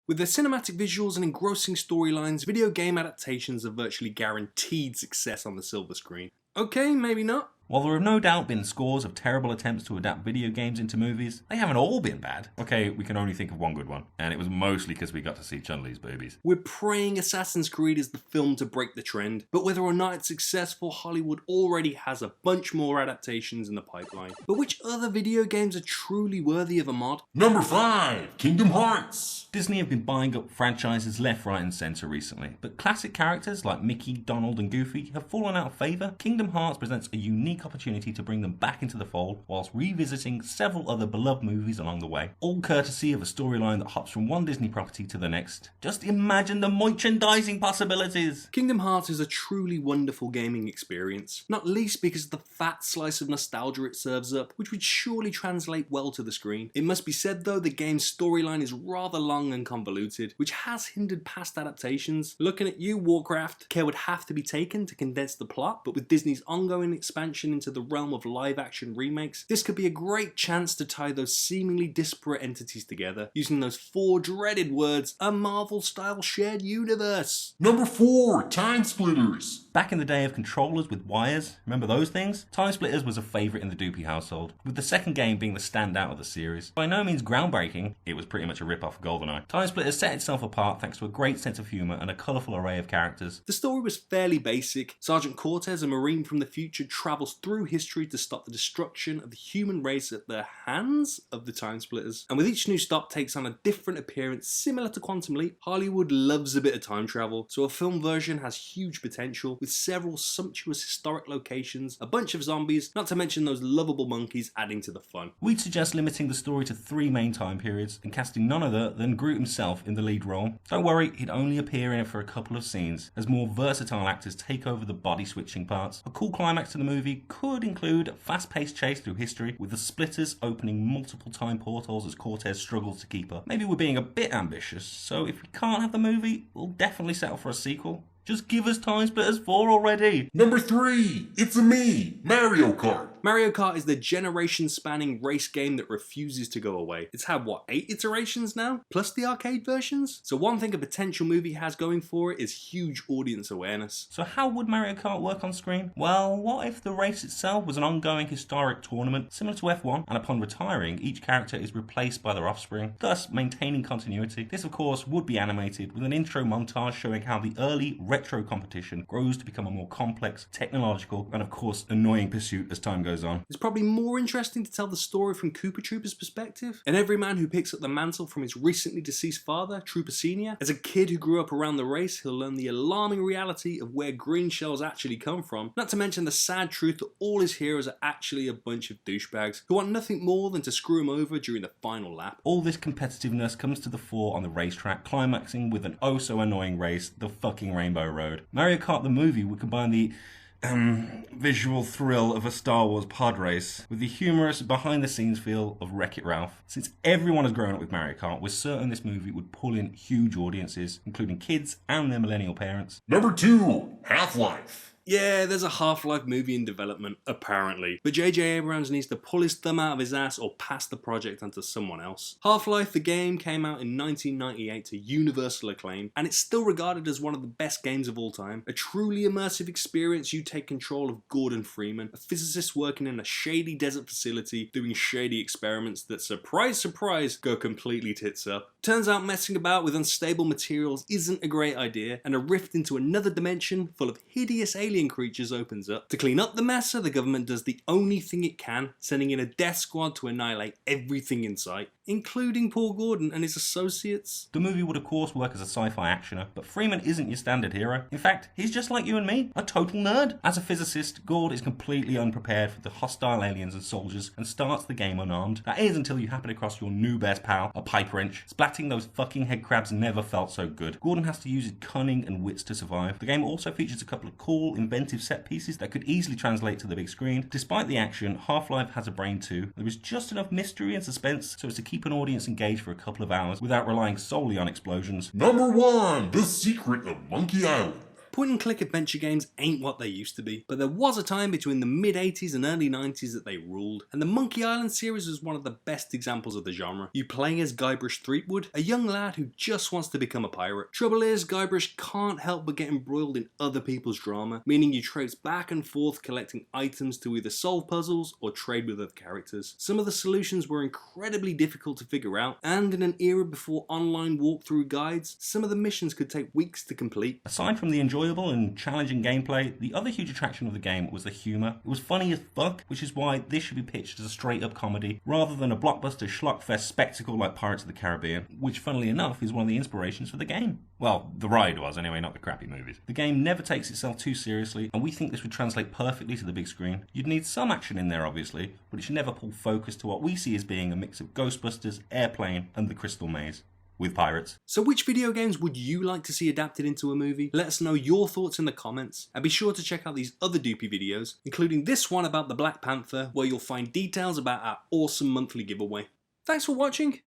With their cinematic visuals and engrossing storylines, video game adaptations are virtually guaranteed success on the silver screen. Okay, maybe not. While there have no doubt been scores of terrible attempts to adapt video games into movies, they haven't all been bad. Okay, we can only think of one good one, and it was mostly because we got to see Chun-Li's boobies. We're praying Assassin's Creed is the film to break the trend, but whether or not it's successful, Hollywood already has a bunch more adaptations in the pipeline. But which other video games are truly worthy of a mod? Number 5, Kingdom Hearts. Disney have been buying up franchises left, right and centre recently, but classic characters like Mickey, Donald and Goofy have fallen out of favour. Kingdom Hearts presents a unique opportunity to bring them back into the fold whilst revisiting several other beloved movies along the way, all courtesy of a storyline that hops from one Disney property to the next. Just imagine the merchandising possibilities! Kingdom Hearts is a truly wonderful gaming experience, not least because of the fat slice of nostalgia it serves up, which would surely translate well to the screen. It must be said though, the game's storyline is rather long and convoluted, which has hindered past adaptations. Looking at you, Warcraft, care would have to be taken to condense the plot, but with Disney's ongoing expansion into the realm of live action remakes, this could be a great chance to tie those seemingly disparate entities together, using those 4 dreaded words, a Marvel-style shared universe. Number 4, Timesplitters. Back in the day of controllers with wires, remember those things? Timesplitters was a favourite in the Doopie household, with the second game being the standout of the series. By no means groundbreaking, it was pretty much a rip-off of GoldenEye. Timesplitters set itself apart thanks to a great sense of humour and a colourful array of characters. The story was fairly basic. Sergeant Cortez, a Marine from the future, travels through history to stop the destruction of the human race at the hands of the Timesplitters. And with each new stop takes on a different appearance similar to Quantum Leap. Hollywood loves a bit of time travel, so a film version has huge potential with several sumptuous historic locations, a bunch of zombies, not to mention those lovable monkeys adding to the fun. We'd suggest limiting the story to 3 main time periods and casting none other than Groot himself in the lead role. Don't worry, he'd only appear in it for a couple of scenes, as more versatile actors take over the body switching parts. A cool climax to the movie could include a fast-paced chase through history, with the Splitters opening multiple time portals as Cortez struggles to keep up. Maybe we're being a bit ambitious, so if we can't have the movie, we'll definitely settle for a sequel. Just give us Timesplitters 4 already! Number 3, It's a Me, Mario Kart. Mario Kart is the generation-spanning race game that refuses to go away. It's had, what, 8 iterations now? Plus the arcade versions? So one thing a potential movie has going for it is huge audience awareness. So how would Mario Kart work on screen? Well, what if the race itself was an ongoing historic tournament similar to F1, and upon retiring, each character is replaced by their offspring, thus maintaining continuity? This, of course, would be animated with an intro montage showing how the early retro competition grows to become a more complex, technological, and of course annoying pursuit as time goes on. It's probably more interesting to tell the story from Koopa Troopa's perspective. An everyman who picks up the mantle from his recently deceased father, Troopa Sr. As a kid who grew up around the race, he'll learn the alarming reality of where green shells actually come from, not to mention the sad truth that all his heroes are actually a bunch of douchebags who want nothing more than to screw him over during the final lap. All this competitiveness comes to the fore on the racetrack, climaxing with an oh so annoying race, the fucking Rainbow Road. Mario Kart the movie would combine the visual thrill of a Star Wars pod race with the humorous behind-the-scenes feel of Wreck-It Ralph. Since everyone has grown up with Mario Kart, we're certain this movie would pull in huge audiences, including kids and their millennial parents. Number 2, Half-Life. Yeah, there's a Half-Life movie in development, apparently. But J.J. Abrams needs to pull his thumb out of his ass or pass the project onto someone else. Half-Life, the game, came out in 1998 to universal acclaim, and it's still regarded as one of the best games of all time. A truly immersive experience, you take control of Gordon Freeman, a physicist working in a shady desert facility doing shady experiments that, surprise, surprise, go completely tits up. Turns out messing about with unstable materials isn't a great idea, and a rift into another dimension full of hideous alien creatures opens up. To clean up the mess, the government does the only thing it can, sending in a death squad to annihilate everything in sight, including Paul Gordon and his associates. The movie would of course work as a sci-fi actioner, but Freeman isn't your standard hero. In fact, he's just like you and me, a total nerd. As a physicist, Gord is completely unprepared for the hostile aliens and soldiers and starts the game unarmed. That is until you happen across your new best pal, a pipe wrench. Splatting those fucking head crabs never felt so good. Gordon has to use his cunning and wits to survive. The game also features a couple of cool, inventive set pieces that could easily translate to the big screen. Despite the action, Half-Life has a brain too. There is just enough mystery and suspense so as to keep an audience engaged for a couple of hours without relying solely on explosions. Number 1, The Secret of Monkey Island. Point and click adventure games ain't what they used to be, but there was a time between the mid 80s and early 90s that they ruled, and the Monkey Island series was one of the best examples of the genre. You play as Guybrush Threepwood, a young lad who just wants to become a pirate. Trouble is, Guybrush can't help but get embroiled in other people's drama, meaning you traipse back and forth collecting items to either solve puzzles or trade with other characters. Some of the solutions were incredibly difficult to figure out, and in an era before online walkthrough guides, some of the missions could take weeks to complete. Aside from the enjoyable and challenging gameplay, the other huge attraction of the game was the humour. It was funny as fuck, which is why this should be pitched as a straight-up comedy, rather than a blockbuster schlockfest spectacle like Pirates of the Caribbean, which funnily enough is one of the inspirations for the game. Well, the ride was anyway, not the crappy movies. The game never takes itself too seriously, and we think this would translate perfectly to the big screen. You'd need some action in there obviously, but it should never pull focus to what we see as being a mix of Ghostbusters, Airplane, and the Crystal Maze. With pirates. So which video games would you like to see adapted into a movie? Let us know your thoughts in the comments, and be sure to check out these other Doopie videos, including this one about the Black Panther, where you'll find details about our awesome monthly giveaway. Thanks for watching,